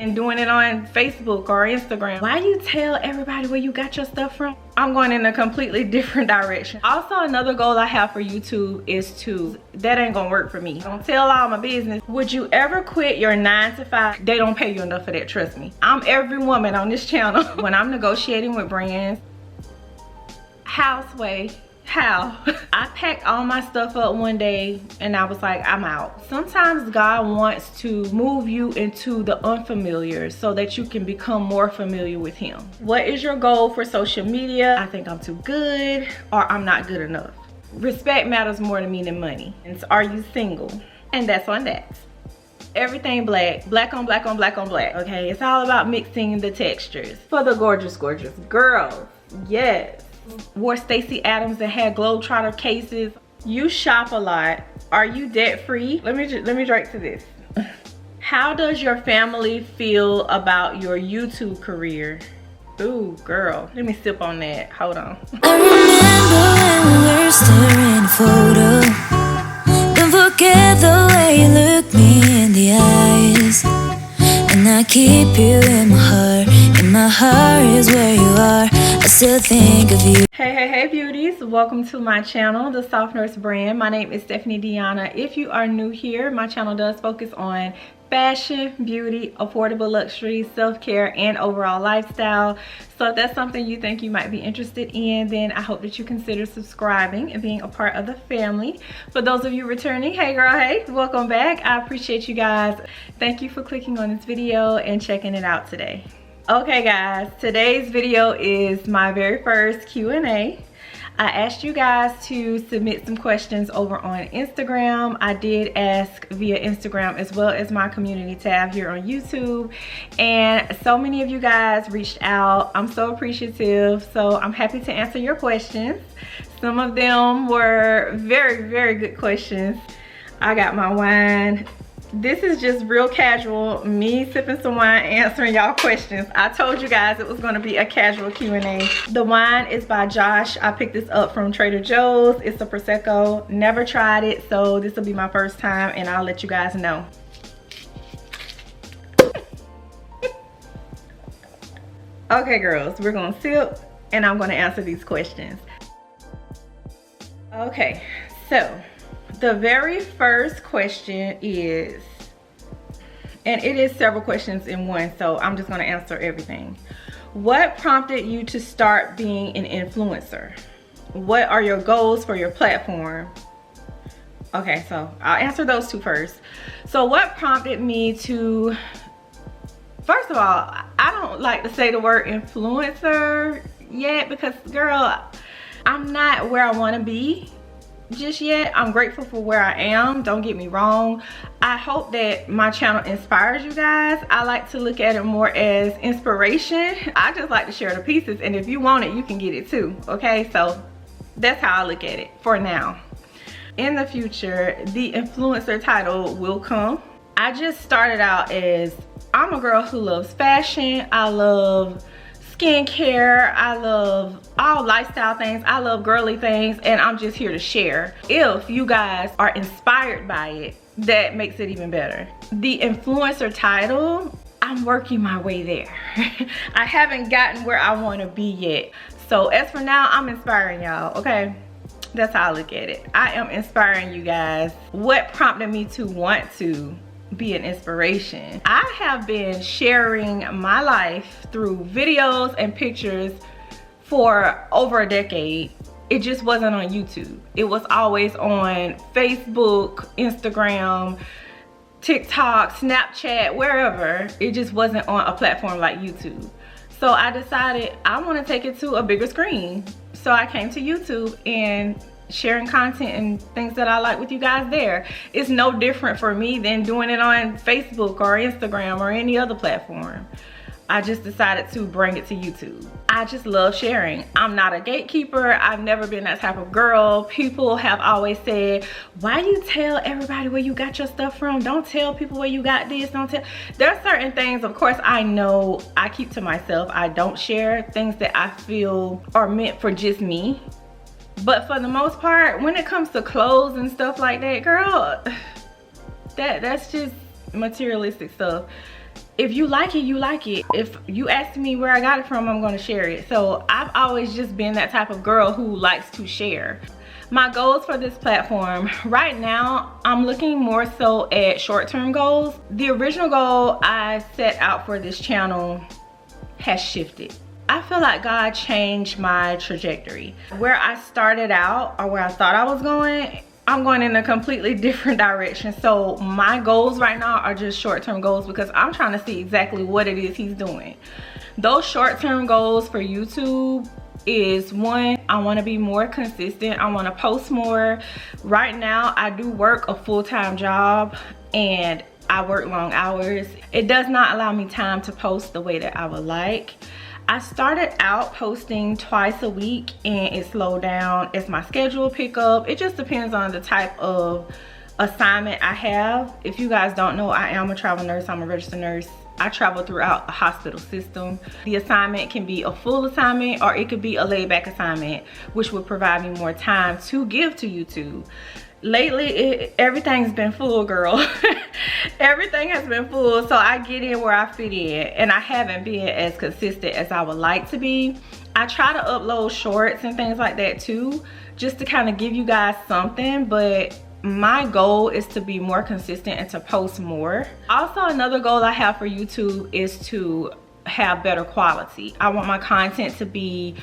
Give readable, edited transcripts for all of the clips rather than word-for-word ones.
and doing it on Facebook or Instagram. Why you tell everybody where you got your stuff from? I'm going in a completely different direction. Also, another goal I have for YouTube is that ain't gonna work for me. Don't tell all my business. Would you ever quit your 9 to 5? They don't pay you enough for that, trust me. I'm every woman on this channel. When I'm negotiating with brands, houseway, how? I packed all my stuff up one day and I was like, I'm out. Sometimes God wants to move you into the unfamiliar so that you can become more familiar with him. What is your goal for social media? I think I'm too good, or I'm not good enough. Respect matters more to me than money. And are you single? And that's on that. Everything black, black on black on black on black, okay? It's all about mixing the textures. For the gorgeous, gorgeous girls, yes. Wore Stacey Adams and had Globetrotter cases. You shop a lot. Are you debt free? Let me drink to this. How does your family feel about your YouTube career? Ooh, girl. Let me sip on that. Hold on. I remember when we were staring a photo. Don't forget the way you look me in the eyes. And I keep you in my heart. And my heart is where you are. I still think of you. Hey beauties, welcome to my channel, the Soft Nurse brand. My name is Stephanie Deanna. If you are new here, my channel does focus on fashion, beauty, affordable luxury, self-care, and overall lifestyle. So if that's something you think you might be interested in, then I hope that you consider subscribing and being a part of the family. For those of you returning, hey girl, hey, welcome back. I appreciate you guys. Thank you for clicking on this video and checking it out today. Okay guys, today's video is my very first Q&A. I asked you guys to submit some questions over on Instagram. I did ask via Instagram as well as my community tab here on YouTube. And so many of you guys reached out. I'm so appreciative. So I'm happy to answer your questions. Some of them were very, very good questions. I got my wine. This is just real casual, me sipping some wine, answering y'all questions. I told you guys it was gonna be a casual Q&A. The wine is by Josh. I picked this up from Trader Joe's. It's a Prosecco. Never tried it, so this will be my first time and I'll let you guys know. Okay girls, we're gonna sip and I'm gonna answer these questions. Okay, so the very first question is, and it is several questions in one, so I'm just gonna answer everything. What prompted you to start being an influencer? What are your goals for your platform? Okay, so I'll answer those two first. So what prompted me to, first of all, I don't like to say the word influencer yet because girl, I'm not where I wanna be just yet. I'm grateful for where I am, don't get me wrong. I hope that my channel inspires you guys. I like to look at it more as inspiration. I just like to share the pieces, and if you want it, you can get it too, okay? So that's how I look at it for now. In the future, the influencer title will come. I just started out as, I'm a girl who loves fashion, I love skincare, I love all lifestyle things, I love girly things, and I'm just here to share. If you guys are inspired by it, that makes it even better. The influencer title, I'm working my way there. I haven't gotten where I want to be yet. So as for now, I'm inspiring y'all, okay? That's how I look at it. I am inspiring you guys. What prompted me to want to be an inspiration? I have been sharing my life through videos and pictures for over a decade. It just wasn't on YouTube. It was always on Facebook, Instagram, TikTok, Snapchat, wherever. It just wasn't on a platform like YouTube. So I decided I want to take it to a bigger screen. So I came to YouTube and sharing content and things that I like with you guys there. It's no different for me than doing it on Facebook or Instagram or any other platform. I just decided to bring it to YouTube. I just love sharing. I'm not a gatekeeper. I've never been that type of girl. People have always said, why you tell everybody where you got your stuff from? Don't tell people where you got this, don't tell. There are certain things, of course, I know I keep to myself. I don't share things that I feel are meant for just me. But for the most part, when it comes to clothes and stuff like that, girl, that's just materialistic stuff. if you like it, you like it. If you ask me where I got it from, I'm gonna share it. So I've always just been that type of girl who likes to share. My goals for this platform, right now, I'm looking more so at short-term goals. The original goal I set out for this channel has shifted. I feel like God changed my trajectory. Where I started out, or where I thought I was going, I'm going in a completely different direction. So my goals right now are just short-term goals because I'm trying to see exactly what it is he's doing. Those short-term goals for YouTube is, one, I want to be more consistent. I want to post more. Right now I do work a full-time job and I work long hours. It does not allow me time to post the way that I would like. I started out posting twice a week and it slowed down as my schedule pick up. It just depends on the type of assignment I have. If you guys don't know, I am a travel nurse. I'm a registered nurse. I travel throughout the hospital system. The assignment can be a full assignment or it could be a laid back assignment, which would provide me more time to give to YouTube. Lately, everything's been full, girl. Everything has been full, so I get in where I fit in, and I haven't been as consistent as I would like to be. I try to upload shorts and things like that too, just to kind of give you guys something, but my goal is to be more consistent and to post more. Also, another goal I have for YouTube is to have better quality. I want my content to be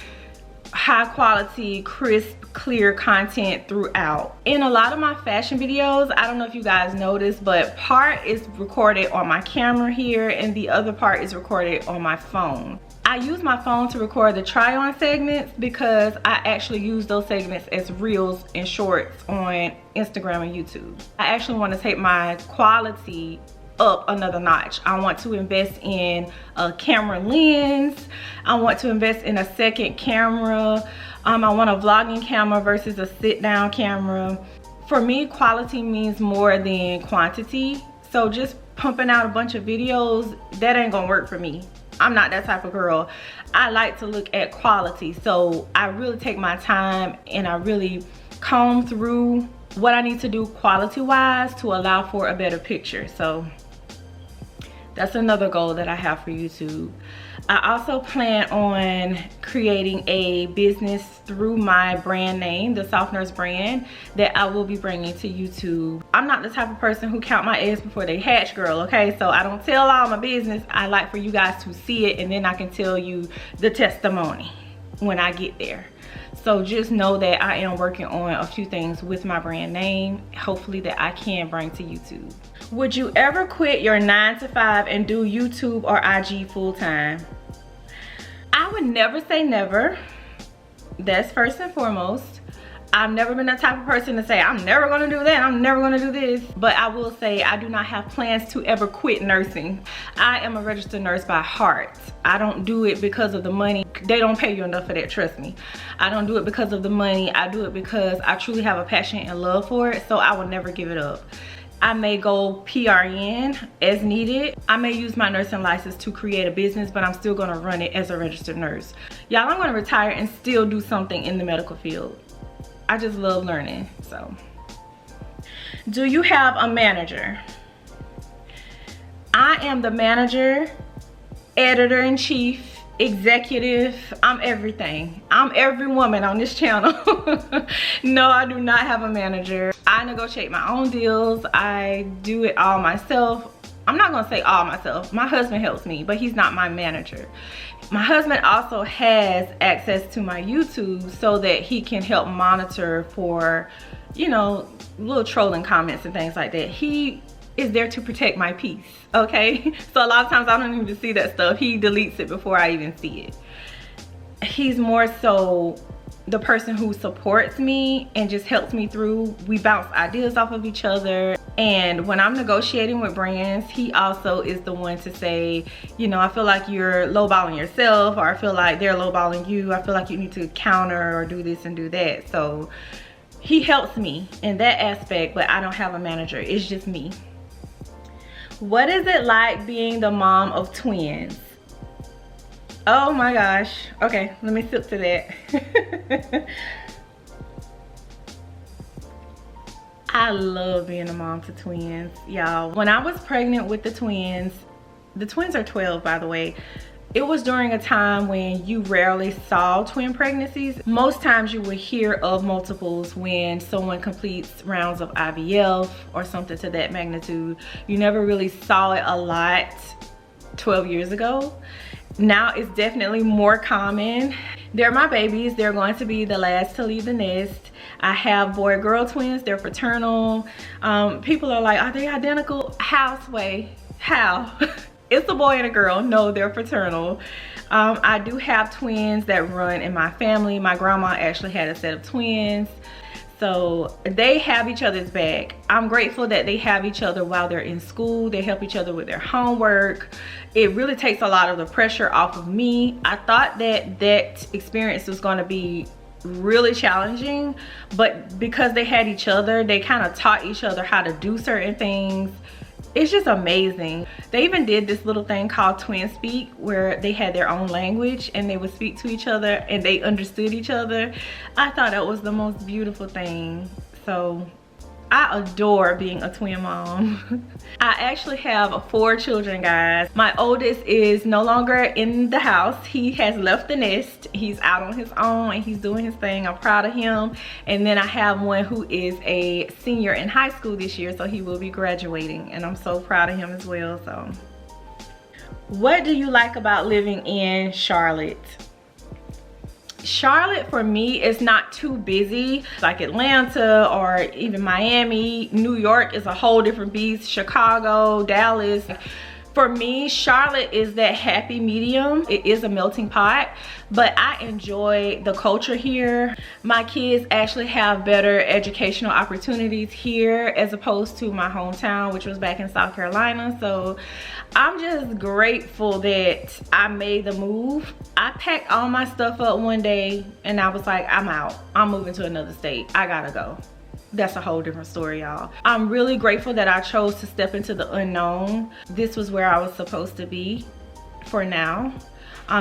high quality, crisp, clear content throughout. In a lot of my fashion videos, I don't know if you guys noticed, but part is recorded on my camera here and the other part is recorded on my phone. I use my phone to record the try on segments because I actually use those segments as reels and shorts on Instagram and YouTube. I actually want to take my quality up another notch. I want to invest in a camera lens. I want to invest in a second camera. I want a vlogging camera versus a sit down camera. For me, quality means more than quantity. So just pumping out a bunch of videos, that ain't gonna work for me. I'm not that type of girl. I like to look at quality. So I really take my time and I really comb through what I need to do quality wise to allow for a better picture. So that's another goal that I have for YouTube. I also plan on creating a business through my brand name, the TheSoftNurse brand, that I will be bringing to YouTube. I'm not the type of person who count my eggs before they hatch, girl, okay? So I don't tell all my business. I like for you guys to see it and then I can tell you the testimony when I get there. So just know that I am working on a few things with my brand name, hopefully that I can bring to YouTube. Would you ever quit your 9 to 5 and do YouTube or IG full time? I would never say never. That's first and foremost. I've never been the type of person to say, I'm never gonna do that, I'm never gonna do this. But I will say I do not have plans to ever quit nursing. I am a registered nurse by heart. I don't do it because of the money. They don't pay you enough for that, trust me. I don't do it because of the money. I do it because I truly have a passion and love for it, so I will never give it up. I may go PRN as needed. I may use my nursing license to create a business, but I'm still gonna run it as a registered nurse. Y'all, I'm gonna retire and still do something in the medical field. I just love learning, so. Do you have a manager? I am the manager, editor-in-chief, executive. I'm everything. I'm every woman on this channel. No, I do not have a manager. I negotiate my own deals. I do it all myself. I'm not gonna say all myself. My husband helps me, but he's not my manager. My husband also has access to my YouTube so that he can help monitor for, you know, little trolling comments and things like that. He is there to protect my peace, okay? So a lot of times I don't even see that stuff. He deletes it before I even see it. He's more so the person who supports me and just helps me through. We bounce ideas off of each other. And when I'm negotiating with brands, he also is the one to say, you know, I feel like you're lowballing yourself, or I feel like they're lowballing you. I feel like you need to counter or do this and do that. So he helps me in that aspect, but I don't have a manager. It's just me. What is it like being the mom of twins? Oh my gosh. Okay, let me sip to that. I love being a mom to twins, y'all. When I was pregnant with the twins, The twins are 12, by the way. It was during a time when you rarely saw twin pregnancies. Most times you would hear of multiples when someone completes rounds of IVF or something to that magnitude. You never really saw it a lot 12 years ago. Now it's definitely more common. They're my babies. They're going to be the last to leave the nest. I have boy-girl twins. They're fraternal. People are like, are they identical? Houseway. How? It's a boy and a girl. No, they're fraternal. I do have twins that run in my family. My grandma actually had a set of twins. So they have each other's back. I'm grateful that they have each other while they're in school. They help each other with their homework. It really takes a lot of the pressure off of me. I thought that that experience was going to be really challenging, but because they had each other, they kind of taught each other how to do certain things. It's just amazing. They even did this little thing called Twin Speak, where they had their own language and they would speak to each other and they understood each other. I thought that was the most beautiful thing. So I adore being a twin mom. I actually have 4 children, guys. My oldest is no longer in the house. He has left the nest. He's out on his own and he's doing his thing. I'm proud of him. And then I have one who is a senior in high school this year, so he will be graduating, and I'm so proud of him as well. So what do you like about living in Charlotte? Charlotte for me is not too busy like Atlanta or even Miami. New York is a whole different beast. Chicago, Dallas. For me, Charlotte is that happy medium. It is a melting pot, but I enjoy the culture here. My kids actually have better educational opportunities here as opposed to my hometown, which was back in South Carolina. So I'm just grateful that I made the move. I packed all my stuff up one day and I was like, I'm out. I'm moving to another state. I gotta go. That's a whole different story, y'all. I'm really grateful that I chose to step into the unknown. This was where I was supposed to be for now.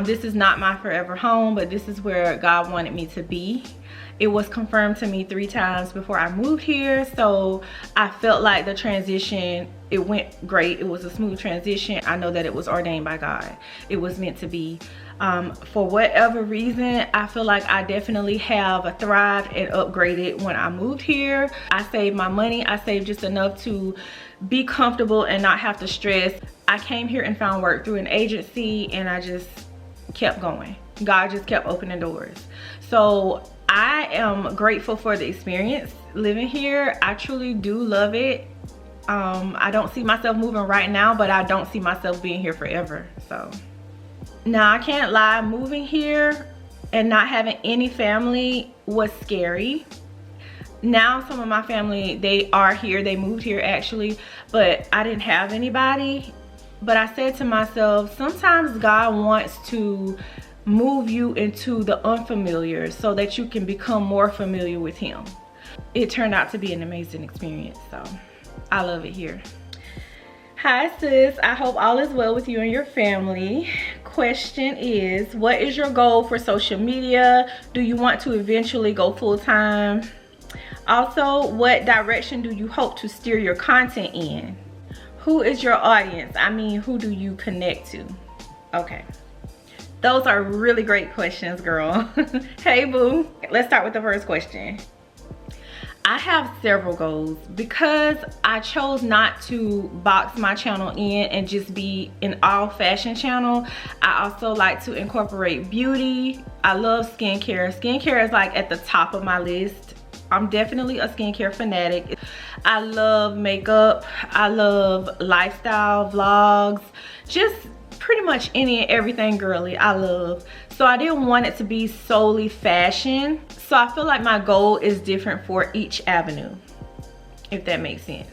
This is not my forever home, but this is where God wanted me to be. It was confirmed to me 3 times before I moved here, so I felt like the transition, it went great. It was a smooth transition. I know that it was ordained by God. It was meant to be. For whatever reason, I feel like I definitely have thrived and upgraded when I moved here. I saved my money. I saved just enough to be comfortable and not have to stress. I came here and found work through an agency and I just kept going. God just kept opening doors. So I am grateful for the experience living here. I truly do love it. I don't see myself moving right now, but I don't see myself being here forever. So now I can't lie, moving here and not having any family was scary. Now some of my family, they are here, they moved here actually, but I didn't have anybody. But I said to myself, sometimes God wants to move you into the unfamiliar so that you can become more familiar with him. It turned out to be an amazing experience, so I love it here. Hi sis, I hope all is well with you and your family. Question is, what is your goal for social media? Do you want to eventually go full-time? Also, what direction do you hope to steer your content in? Who is your audience? I mean, who do you connect to? Okay. Those are really great questions, girl. Hey, boo. Let's start with the first question. I have several goals because I chose not to box my channel in and just be an all fashion channel. I also like to incorporate beauty. I love skincare. Skincare is like at the top of my list. I'm definitely a skincare fanatic. I love makeup. I love lifestyle vlogs. Just pretty much any and everything girly I love. So I didn't want it to be solely fashion. So I feel like my goal is different for each avenue, if that makes sense.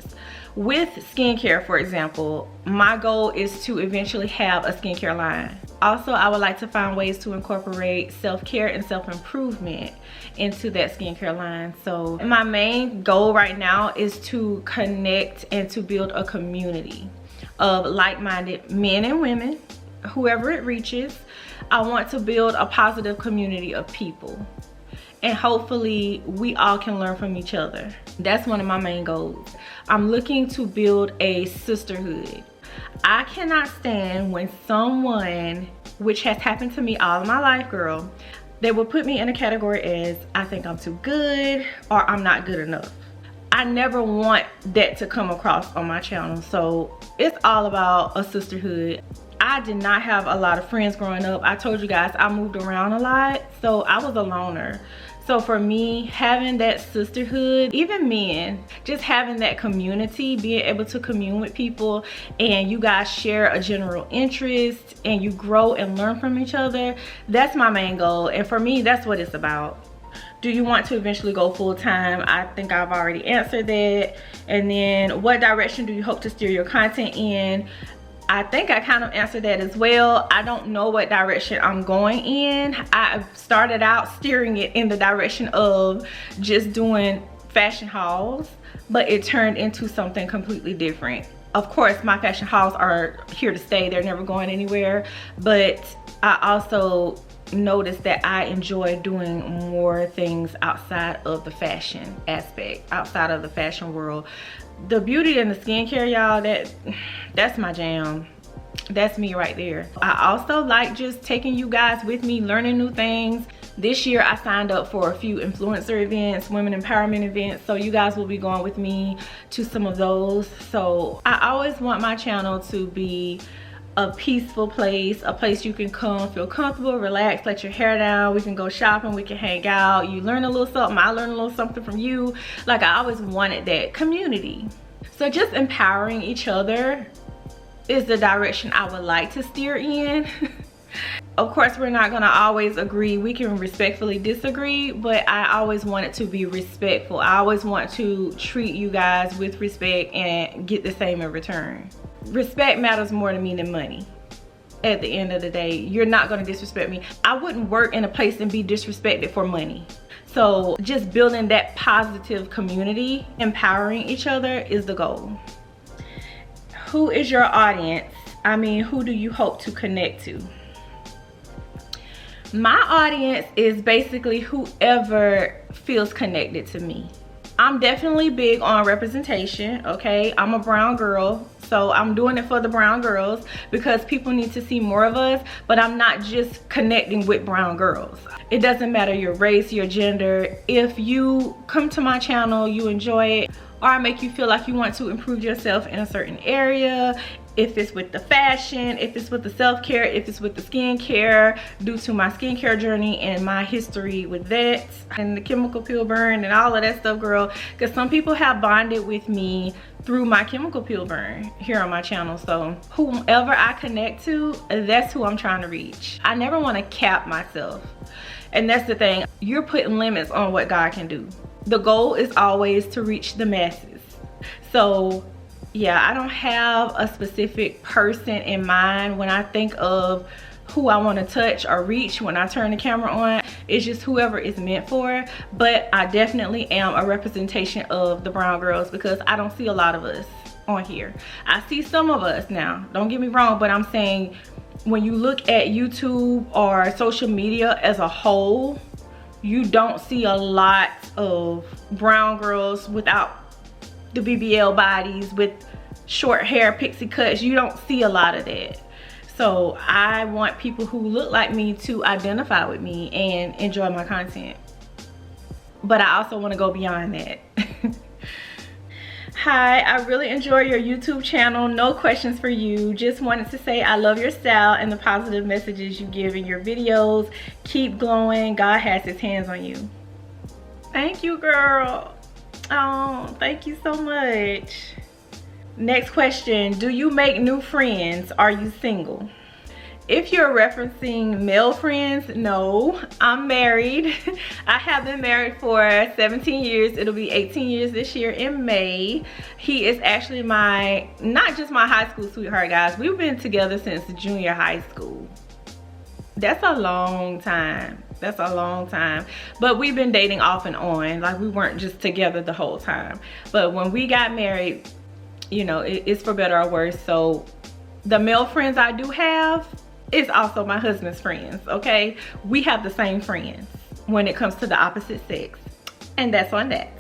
With skincare, for example, my goal is to eventually have a skincare line. Also, I would like to find ways to incorporate self-care and self-improvement into that skincare line. So my main goal right now is to connect and to build a community of like-minded men and women, whoever it reaches. I want to build a positive community of people, and hopefully we all can learn from each other. That's one of my main goals. I'm looking to build a sisterhood. I cannot stand when someone, which has happened to me all of my life, girl, they will put me in a category as I think I'm too good or I'm not good enough. I never want that to come across on my channel. So it's all about a sisterhood. I did not have a lot of friends growing up. I told you guys I moved around a lot, so I was a loner. So for me, having that sisterhood, even men, just having that community, being able to commune with people and you guys share a general interest and you grow and learn from each other, that's my main goal. And for me, that's what it's about. Do you want to eventually go full-time? I think I've already answered that. And then what direction do you hope to steer your content in? I think I kind of answered that as well. I don't know what direction I'm going in. I started out steering it in the direction of just doing fashion hauls, but it turned into something completely different. Of course, my fashion hauls are here to stay. They're never going anywhere. But I also noticed that I enjoy doing more things outside of the fashion aspect, outside of the fashion world. The beauty and the skincare, y'all, that's my jam. That's me right there. I also like just taking you guys with me, learning new things. This year I signed up for a few influencer events, women empowerment events, so you guys will be going with me to some of those. So I always want my channel to be a peaceful place, a place you can come, feel comfortable, relax, let your hair down. We can go shopping, we can hang out, you learn a little something, I learn a little something from you. Like, I always wanted that community. So just empowering each other is the direction I would like to steer in. Of course, we're not gonna always agree. We can respectfully disagree, but I always want it to be respectful. I always want to treat you guys with respect and get the same in return. Respect matters more to me than money. At the end of the day, you're not gonna disrespect me. I wouldn't work in a place and be disrespected for money. So just building that positive community, empowering each other is the goal. Who is your audience? I mean, who do you hope to connect to? My audience is basically whoever feels connected to me. I'm definitely big on representation, okay? I'm a brown girl, so I'm doing it for the brown girls because people need to see more of us, but I'm not just connecting with brown girls. It doesn't matter your race, your gender. If you come to my channel, you enjoy it, or I make you feel like you want to improve yourself in a certain area, if it's with the fashion, if it's with the self-care, if it's with the skincare, due to my skincare journey and my history with that and the chemical peel burn and all of that stuff, girl, because some people have bonded with me through my chemical peel burn here on my channel. So whomever I connect to, that's who I'm trying to reach. I never want to cap myself, and that's the thing. You're putting limits on what God can do. The goal is always to reach the masses. So yeah, I don't have a specific person in mind when I think of who I want to touch or reach when I turn the camera on. It's just whoever it's meant for. But I definitely am a representation of the brown girls because I don't see a lot of us on here. I see some of us now, don't get me wrong, but I'm saying when you look at YouTube or social media as a whole, you don't see a lot of brown girls without the BBL bodies with short hair, pixie cuts. You don't see a lot of that. So I want people who look like me to identify with me and enjoy my content. But I also want to go beyond that. Hi, I really enjoy your YouTube channel. No questions for you. Just wanted to say I love your style and the positive messages you give in your videos. Keep glowing. God has his hands on you. Thank you, girl. Oh, thank you so much. Next question, do you make new friends? Are you single? If you're referencing male friends, no, I'm married. I have been married for 17 years. It'll be 18 years this year in May. He is actually not just my high school sweetheart, guys. We've been together since junior high school. That's a long time. That's a long time. But we've been dating off and on. Like, we weren't just together the whole time. But when we got married, you know, it's for better or worse. So the male friends I do have is also my husband's friends, okay? We have the same friends when it comes to the opposite sex. And that's on that.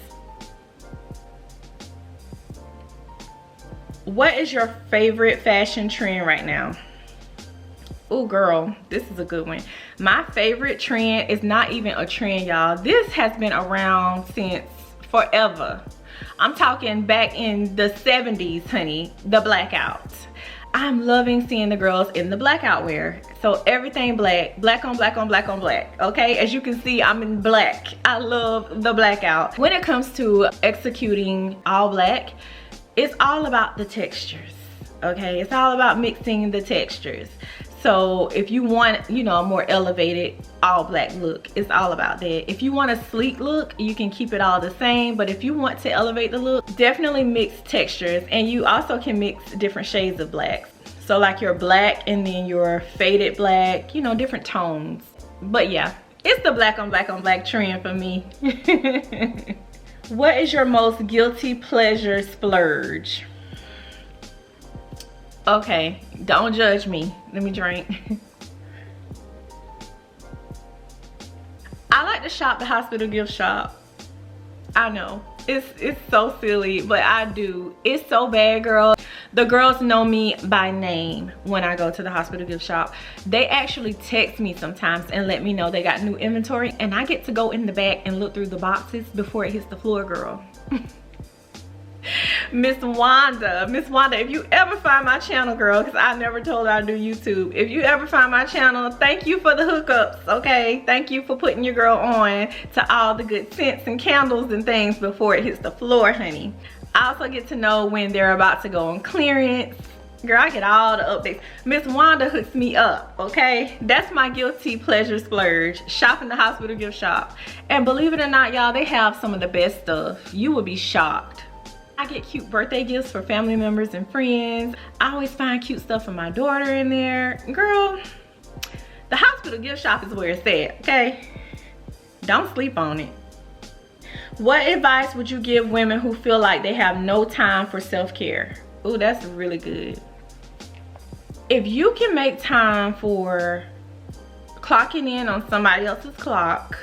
What is your favorite fashion trend right now? Oh girl, this is a good one. My favorite trend is not even a trend, y'all. This has been around since forever. I'm talking back in the 70s, honey, the blackout. I'm loving seeing the girls in the blackout wear. So everything black, black on black on black on black, okay? As you can see, I'm in black. I love the blackout. When it comes to executing all black, it's all about the textures, okay? It's all about mixing the textures. So if you want, you know, a more elevated all black look, it's all about that. If you want a sleek look, you can keep it all the same. But if you want to elevate the look, definitely mix textures. And you also can mix different shades of blacks. So like your black and then your faded black, you know, different tones. But yeah, it's the black on black on black trend for me. What is your most guilty pleasure splurge? Okay, don't judge me. Let me drink. I like to shop the hospital gift shop. I know, it's so silly, but I do. It's so bad, girl. The girls know me by name when I go to the hospital gift shop. They actually text me sometimes and let me know they got new inventory, and I get to go in the back and look through the boxes before it hits the floor, girl. Miss Wanda, if you ever find my channel, girl, because I never told her I do YouTube. If you ever find my channel, thank you for the hookups, okay? Thank you for putting your girl on to all the good scents and candles and things before it hits the floor, honey. I also get to know when they're about to go on clearance. Girl, I get all the updates. Miss Wanda hooks me up, okay? That's my guilty pleasure splurge, shopping the hospital gift shop. And believe it or not, y'all, they have some of the best stuff. You will be shocked. I get cute birthday gifts for family members and friends. I always find cute stuff for my daughter in there. Girl, the hospital gift shop is where it's at, okay? Don't sleep on it. What advice would you give women who feel like they have no time for self-care? Oh, that's really good. If you can make time for clocking in on somebody else's clock,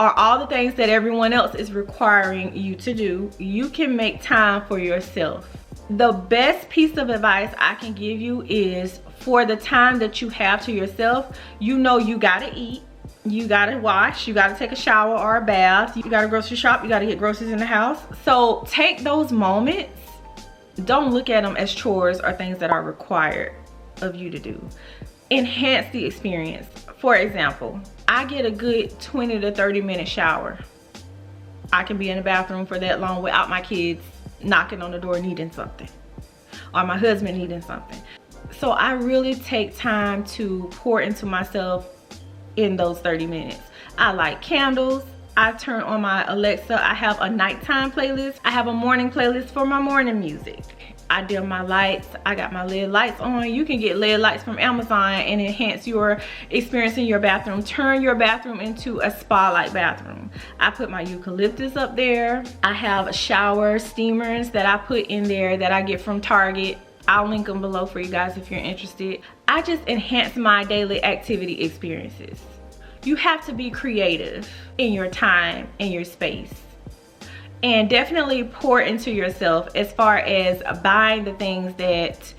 or all the things that everyone else is requiring you to do, you can make time for yourself. The best piece of advice I can give you is, for the time that you have to yourself, you know you gotta eat, you gotta wash, you gotta take a shower or a bath, you gotta grocery shop, you gotta get groceries in the house. So take those moments, don't look at them as chores or things that are required of you to do. Enhance the experience. For example, I get a good 20 to 30 minute shower. I can be in the bathroom for that long without my kids knocking on the door needing something, or my husband needing something. So I really take time to pour into myself in those 30 minutes. I light candles. I turn on my Alexa. I have a nighttime playlist. I have a morning playlist for my morning music. I dim my lights. I got my LED lights on. You can get LED lights from Amazon and enhance your experience in your bathroom. Turn your bathroom into a spa-like bathroom. I put my eucalyptus up there. I have shower steamers that I put in there that I get from Target. I'll link them below for you guys if you're interested. I just enhance my daily activity experiences. You have to be creative in your time and your space. And definitely pour into yourself as far as buying the things that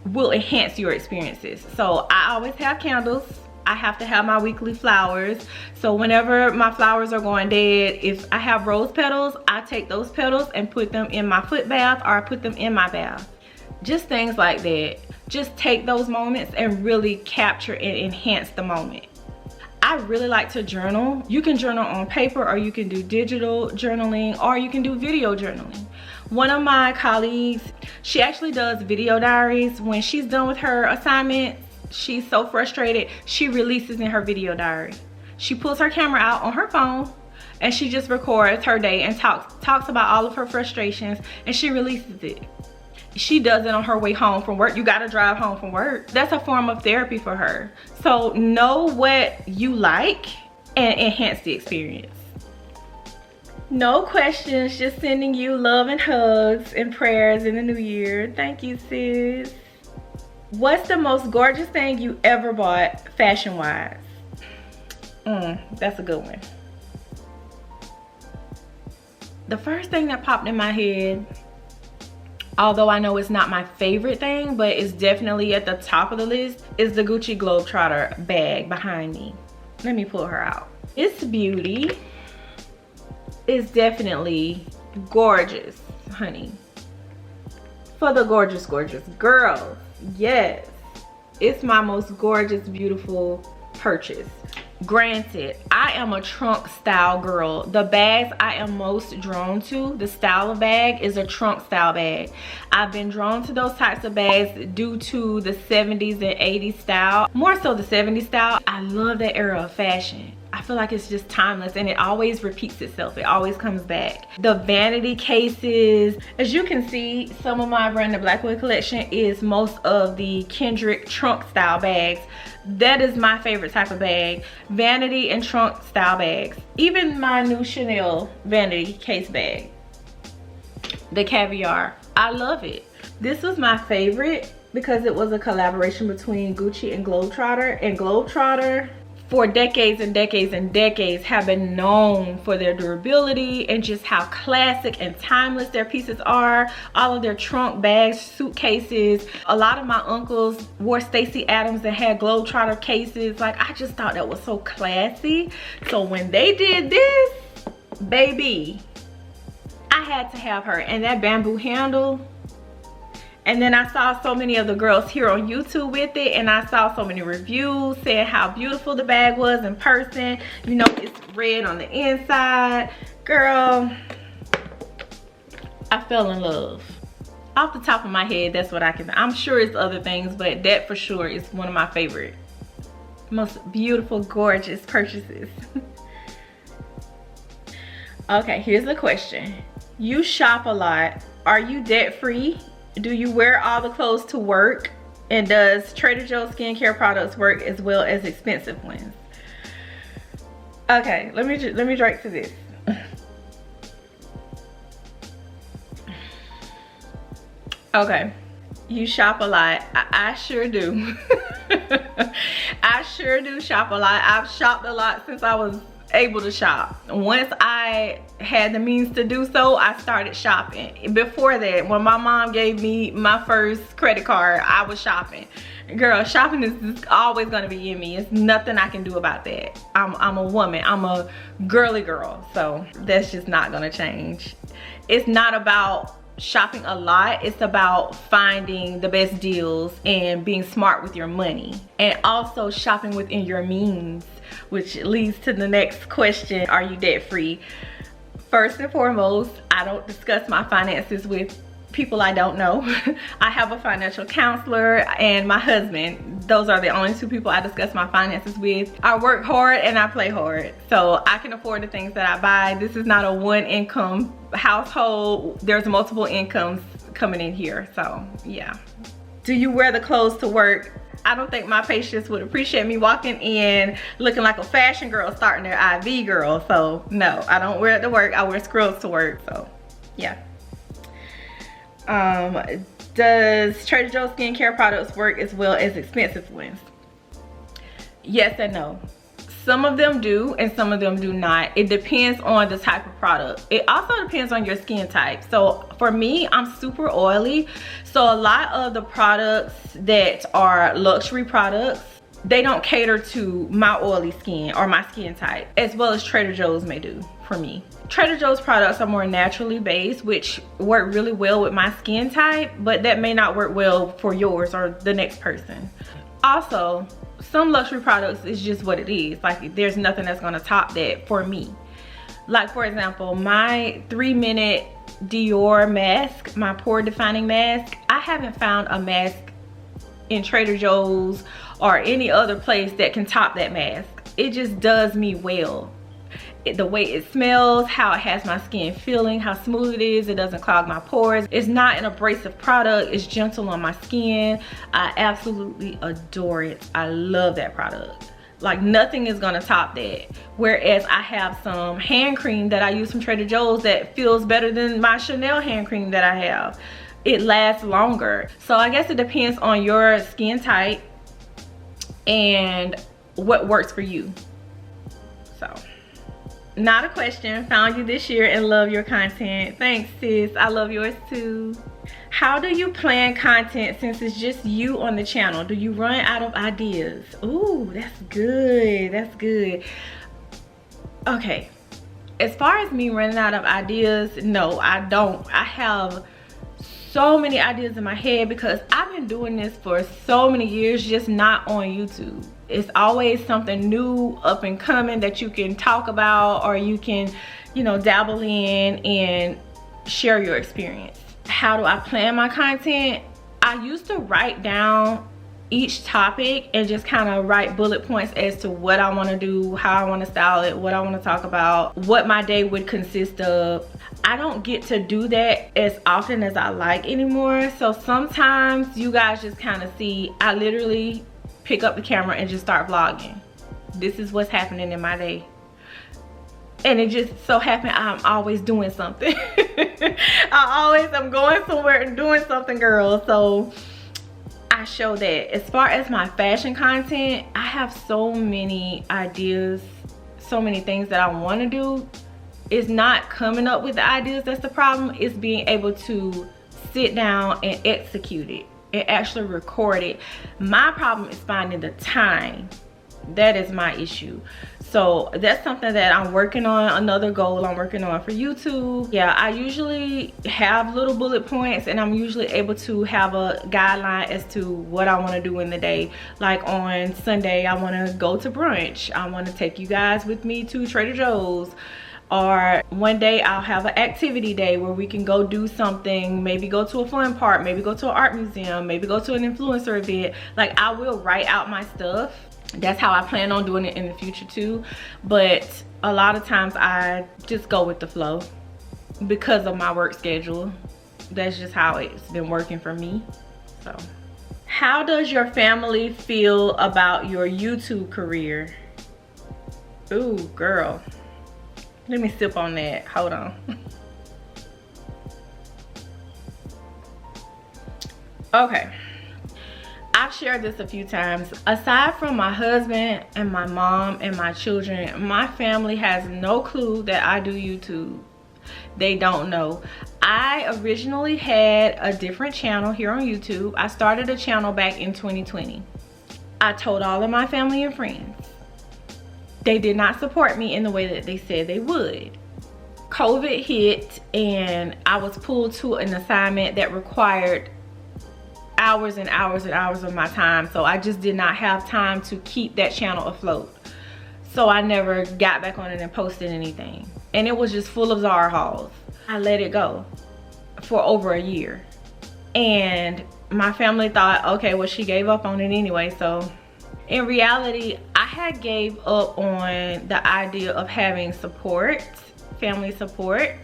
will enhance your experiences. So I always have candles. I have to have my weekly flowers. So whenever my flowers are going dead, if I have rose petals, I take those petals and put them in my foot bath, or I put them in my bath. Just things like that. Just take those moments and really capture and enhance the moment. I really like to journal. You can journal on paper, or you can do digital journaling, or you can do video journaling. One of my colleagues, she actually does video diaries. When she's done with her assignment, she's so frustrated, she releases in her video diary. She pulls her camera out on her phone and she just records her day and talks about all of her frustrations, and she releases it. She does it on her way home from work. You gotta drive home from work. That's a form of therapy for her. So know what you like and enhance the experience. No questions, just sending you love and hugs and prayers in the new year. Thank you, sis. What's the most gorgeous thing you ever bought fashion-wise? That's a good one. The first thing that popped in my head although I know it's not my favorite thing, but it's definitely at the top of the list, is the Gucci Globetrotter bag behind me. Let me pull her out. This beauty is definitely gorgeous, honey. For the gorgeous, gorgeous girls, yes. It's my most gorgeous, beautiful purchase. Granted, I am a trunk style girl. The bags I am most drawn to, the style of bag, is a trunk style bag. I've been drawn to those types of bags due to the 70s and 80s style. More so the 70s style. I love that era of fashion. I feel like it's just timeless and it always repeats itself. It always comes back. The vanity cases, as you can see, some of my Branded Blackwood collection is most of the Kendrick trunk style bags. That is my favorite type of bag. Vanity and trunk style bags. Even my new Chanel vanity case bag, the Caviar, I love it. This was my favorite because it was a collaboration between Gucci and Globetrotter. And Globetrotter, for decades and decades and decades, have been known for their durability and just how classic and timeless their pieces are. All of their trunk bags, suitcases. A lot of my uncles wore Stacey Adams and had Globetrotter cases. Like, I just thought that was so classy. So when they did this, baby, I had to have her. And that bamboo handle. And then I saw so many of the girls here on YouTube with it, and I saw so many reviews saying how beautiful the bag was in person. You know, it's red on the inside. Girl, I fell in love. Off the top of my head, that's what I can. I'm sure it's other things, but that for sure is one of my favorite, most beautiful, gorgeous purchases. Okay, here's the question. You shop a lot. Are you debt free? Do you wear all the clothes to work? And does Trader Joe's skincare products work as well as expensive ones? Okay, let me drink to this. Okay, you shop a lot. I sure do. I sure do shop a lot. I've shopped a lot since I was able to shop. Once I had the means to do so, I started shopping. Before that, when my mom gave me my first credit card, I was shopping. Girl, shopping is always gonna be in me. It's nothing I can do about that. I'm a woman. I'm a girly girl, so that's just not gonna change. It's not about shopping a lot, it's about finding the best deals and being smart with your money, and also shopping within your means, which leads to the next question. Are you debt free? First and foremost, I don't discuss my finances with people I don't know. I have a financial counselor and my husband. Those are the only two people I discuss my finances with. I work hard and I play hard, so I can afford the things that I buy. This is not a one income household. There's multiple incomes coming in here, so yeah. Do you wear the clothes to work? I don't think my patients would appreciate me walking in looking like a fashion girl starting their IV girl, so no, I don't wear it to work. I wear scrubs to work, so yeah. Does Trader Joe's skincare products work as well as expensive ones? Yes and no. Some of them do and some of them do not. It depends on the type of product. It also depends on your skin type. So for me, I'm super oily. So a lot of the products that are luxury products, they don't cater to my oily skin or my skin type, as well as Trader Joe's may do for me. Trader Joe's products are more naturally based, which work really well with my skin type, but that may not work well for yours or the next person. Also, some luxury products is just what it is. Like, there's nothing that's gonna top that for me. Like, for example, my 3-minute Dior mask, my pore defining mask, I haven't found a mask in Trader Joe's or any other place that can top that mask. It just does me well. The way it smells, how it has my skin feeling, how smooth it is, it doesn't clog my pores. It's not an abrasive product, it's gentle on my skin. I absolutely adore it. I love that product. Like, nothing is gonna top that. Whereas I have some hand cream that I use from Trader Joe's that feels better than my Chanel hand cream that I have. It lasts longer. So I guess it depends on your skin type and what works for you. So, not a question. Found you this year and love your content. Thanks, sis. I love yours too. How do you plan content since it's just you on the channel? Do you run out of ideas? Ooh, that's good. That's good. Okay. As far as me running out of ideas, no, I don't. I have so many ideas in my head because I've been doing this for so many years, just not on YouTube. It's always something new, up and coming that you can talk about, or you can, you know, dabble in and share your experience. How do I plan my content? I used to write down each topic and just kind of write bullet points as to what I want to do, how I want to style it, what I want to talk about, what my day would consist of. I don't get to do that as often as I like anymore. So sometimes you guys just kind of see, I literally pick up the camera and just start vlogging. This is what's happening in my day. And it just so happened I'm always doing something. I'm going somewhere and doing something, girl. So I show that. As far as my fashion content, I have so many ideas, so many things that I want to do. It's not coming up with the ideas that's the problem. It's being able to sit down and execute it and actually record it. My problem is finding the time. That is my issue. So that's something that I'm working on, another goal I'm working on for YouTube. Yeah, I usually have little bullet points and I'm usually able to have a guideline as to what I want to do in the day. Like on Sunday, I want to go to brunch. I want to take you guys with me to Trader Joe's. Or one day I'll have an activity day where we can go do something, maybe go to a fun park, maybe go to an art museum, maybe go to an influencer event. Like, I will write out my stuff. That's how I plan on doing it in the future too. But a lot of times I just go with the flow because of my work schedule. That's just how it's been working for me. So, how does your family feel about your YouTube career? Ooh, girl. Let me sip on that. Hold on. Okay. I've shared this a few times. Aside from my husband and my mom and my children, my family has no clue that I do YouTube. They don't know. I originally had a different channel here on YouTube. I started a channel back in 2020. I told all of my family and friends. They did not support me in the way that they said they would. COVID hit and I was pulled to an assignment that required hours and hours and hours of my time. So I just did not have time to keep that channel afloat. So I never got back on it and posted anything. And it was just full of Zara hauls. I let it go for over a year. And my family thought, okay, well, she gave up on it anyway. So in reality, I had gave up on the idea of having support, family support,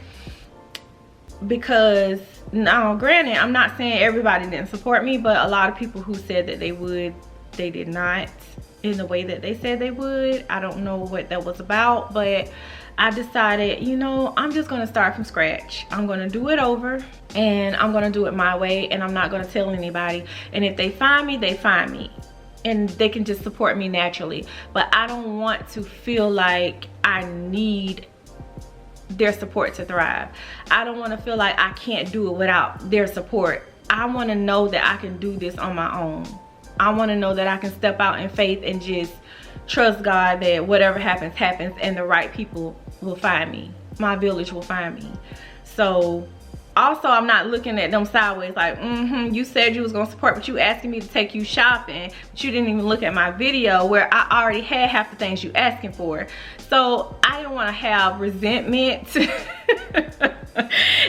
because now granted, I'm not saying everybody didn't support me, but a lot of people who said that they would, they did not in the way that they said they would. I don't know what that was about, but I decided, you know, I'm just gonna start from scratch. I'm gonna do it over and I'm gonna do it my way, and I'm not gonna tell anybody. And if they find me, they find me. And they can just support me naturally. But I don't want to feel like I need their support to thrive. I don't want to feel like I can't do it without their support. I want to know that I can do this on my own. I want to know that I can step out in faith and just trust God that whatever happens, happens, and the right people will find me. My village will find me. So also, I'm not looking at them sideways like, you said you was gonna support, but you asking me to take you shopping, but you didn't even look at my video where I already had half the things you asking for. So I didn't want to have resentment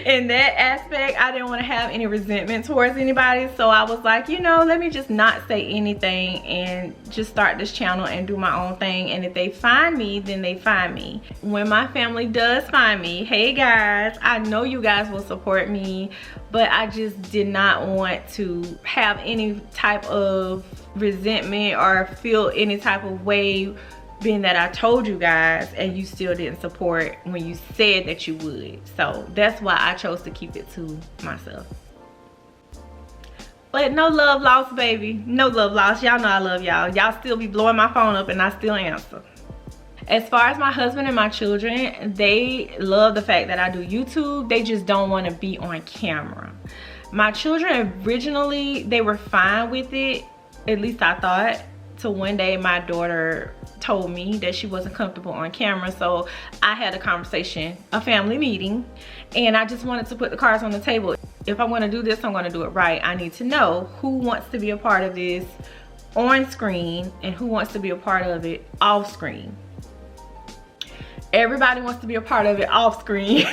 in that aspect. I didn't want to have any resentment towards anybody. So I was like, you know, let me just not say anything and just start this channel and do my own thing. And if they find me, then they find me. When my family does find me, hey guys, I know you guys will support me, but I just did not want to have any type of resentment or feel any type of way, being that I told you guys and you still didn't support when you said that you would. So that's why I chose to keep it to myself. But no love lost, baby. No love lost. Y'all know I love y'all. Y'all still be blowing my phone up and I still answer. As far as my husband and my children, they love the fact that I do YouTube. They just don't want to be on camera. My children originally, they were fine with it, at least I thought, till one day my daughter told me that she wasn't comfortable on camera. So I had a conversation, a family meeting, and I just wanted to put the cards on the table. If I'm gonna do this, I'm gonna do it right. I need to know who wants to be a part of this on screen and who wants to be a part of it off screen. Everybody wants to be a part of it off screen.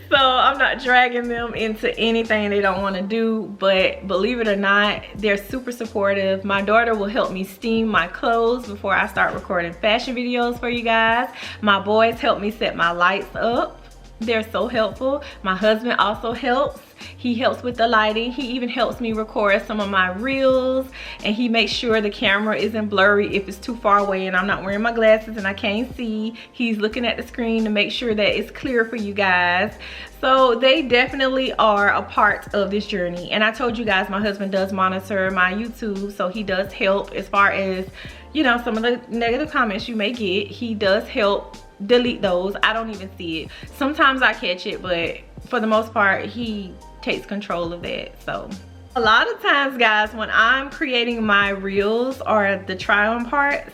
So I'm not dragging them into anything they don't want to do, but believe it or not, they're super supportive. My daughter will help me steam my clothes before I start recording fashion videos for you guys. My boys help me set my lights up. They're so helpful. My husband also helps. He helps with the lighting. He even helps me record some of my reels, and he makes sure the camera isn't blurry if it's too far away and I'm not wearing my glasses and I can't see. He's looking at the screen to make sure that it's clear for you guys. So they definitely are a part of this journey. And I told you guys my husband does monitor my YouTube, so he does help as far as, you know, some of the negative comments you may get. He does help delete those. I don't even see it. Sometimes I catch it, but for the most part he takes control of that. So a lot of times, guys, when I'm creating my reels or the try on parts,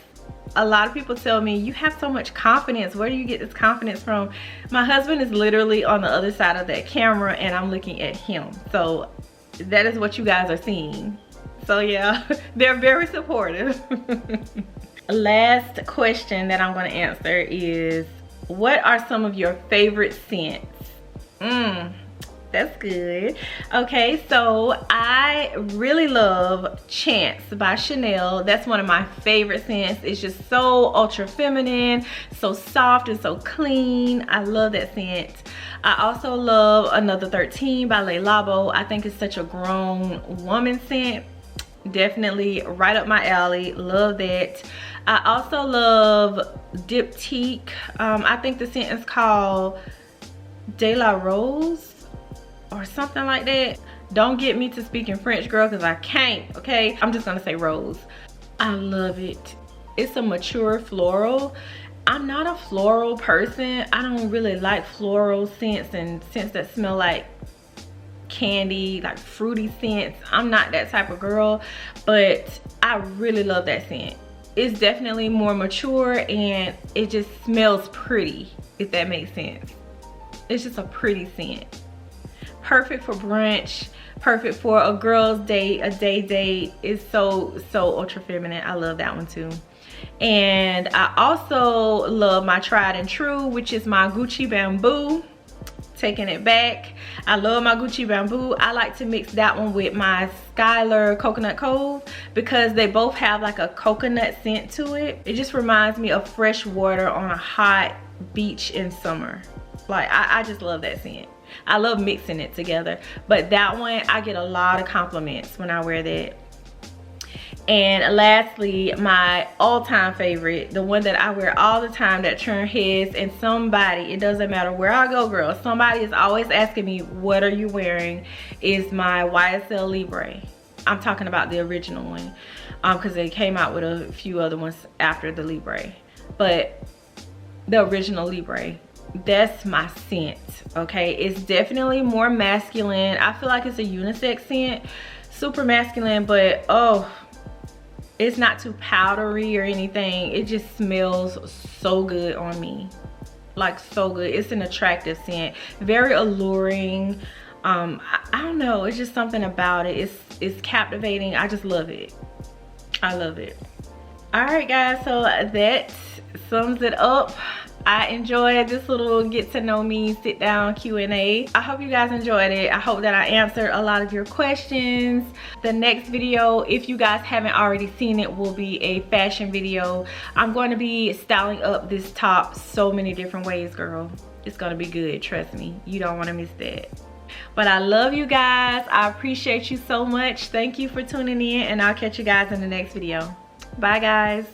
a lot of people tell me, you have so much confidence. Where do you get this confidence from? My husband is literally on the other side of that camera and I'm looking at him. So that is what you guys are seeing. So yeah, they're very supportive. Last question that I'm going to answer is, what are some of your favorite scents? That's good. Okay, so I really love Chance by Chanel. That's one of my favorite scents. It's just so ultra feminine, so soft and so clean. I love that scent. I also love Another 13 by relatable. I think it's such a grown woman scent. Definitely right up my alley. Love that. I also love Diptyque. I think the scent is called De La Rose or something like that. Don't get me to speak in French, girl, because I can't, okay? I'm just gonna say rose. I love it. It's a mature floral. I'm not a floral person. I don't really like floral scents and scents that smell like candy, like fruity scents. I'm not that type of girl, but I really love that scent. It's definitely more mature and it just smells pretty, if that makes sense. It's just a pretty scent. Perfect for brunch, perfect for a girl's date, a day date. It's so ultra feminine. I love that one too. And I also love my tried and true, which is my Gucci Bamboo. Taking it back, I love my Gucci Bamboo. I like to mix that one with my Skylar Coconut Cove because they both have like a coconut scent to it. It just reminds me of fresh water on a hot beach in summer. Like I just love that scent. I love mixing it together, but that one, I get a lot of compliments when I wear that. And lastly, my all-time favorite, the one that I wear all the time that turn heads, and somebody, it doesn't matter where I go, girl, somebody is always asking me, what are you wearing, is my YSL Libre. I'm talking about the original one, because they came out with a few other ones after the Libre. But the original Libre, that's my scent, okay? It's definitely more masculine. I feel like it's a unisex scent, super masculine, but oh, it's not too powdery or anything. It just smells so good on me, like so good. It's an attractive scent, very alluring. I don't know, it's just something about it. It's captivating. I just love it. I love it. All right, guys, so that sums it up. I enjoyed this little get to know me sit down Q&A. I hope you guys enjoyed it. I hope that I answered a lot of your questions. The next video, if you guys haven't already seen it, will be a fashion video. I'm going to be styling up this top so many different ways, girl. It's going to be good, trust me. You don't want to miss that. But I love you guys. I appreciate you so much. Thank you for tuning in, and I'll catch you guys in the next video. Bye, guys.